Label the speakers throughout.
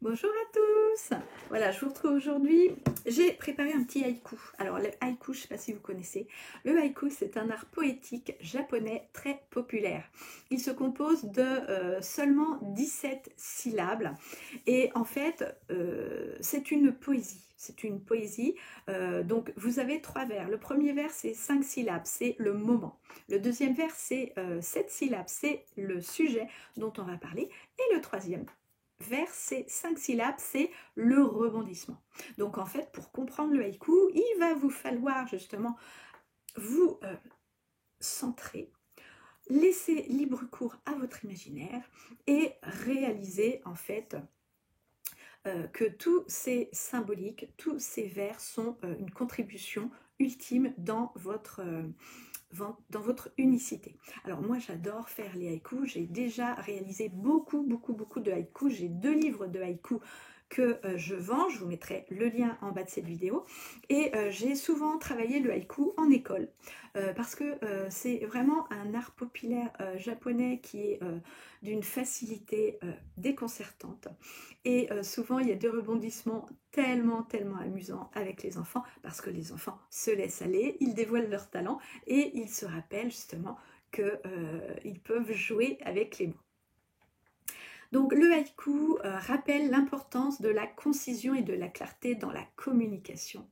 Speaker 1: Bonjour à tous. Voilà, je vous retrouve aujourd'hui. J'ai préparé un petit haïku. Alors le haïku, je ne sais pas si vous connaissez. Le haïku, c'est un art poétique japonais très populaire. Il se compose de seulement 17 syllabes. Et en fait, c'est une poésie. C'est une poésie. Donc vous avez 3 vers. Le premier vers, c'est 5 syllabes, c'est le moment. Le deuxième vers, c'est 7 syllabes, c'est le sujet dont on va parler. Et le troisième vers ces 5 syllabes, c'est le rebondissement. Donc en fait, pour comprendre le haïku, il va vous falloir justement vous centrer, laisser libre cours à votre imaginaire et réaliser en fait que tous ces symboliques, tous ces vers sont une contribution ultime dans votre unicité. Alors moi j'adore faire les haïkus, j'ai déjà réalisé beaucoup de haïkus, j'ai 2 livres de haïkus que je vends, je vous mettrai le lien en bas de cette vidéo, et j'ai souvent travaillé le haïku en école, parce que c'est vraiment un art populaire japonais qui est d'une facilité déconcertante, et souvent il y a des rebondissements tellement amusants avec les enfants, parce que les enfants se laissent aller, ils dévoilent leur talent, et ils se rappellent justement qu'ils peuvent jouer avec les mots. Donc le haïku rappelle l'importance de la concision et de la clarté dans la communication.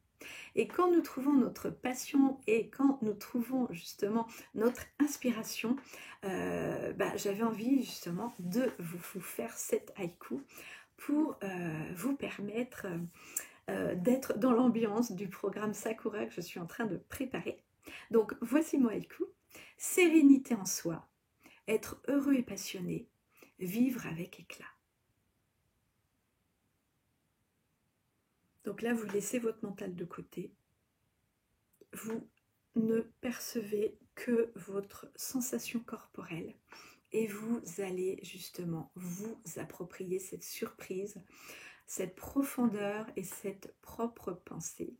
Speaker 1: Et quand nous trouvons notre passion et quand nous trouvons justement notre inspiration, j'avais envie justement de vous faire cet haïku pour vous permettre d'être dans l'ambiance du programme Sakura que je suis en train de préparer. Donc voici mon haïku. Sérénité en soi, être heureux et passionné, vivre avec éclat. Donc là, vous laissez votre mental de côté. Vous ne percevez que votre sensation corporelle et vous allez justement vous approprier cette surprise, cette profondeur et cette propre pensée.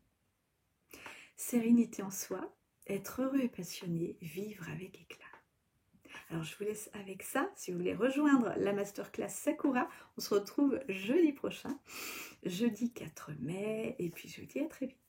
Speaker 1: Sérénité en soi, être heureux et passionné, vivre avec éclat. Alors je vous laisse avec ça. Si vous voulez rejoindre la masterclass Sakura, on se retrouve jeudi prochain, jeudi 4 mai, et puis je vous dis à très vite.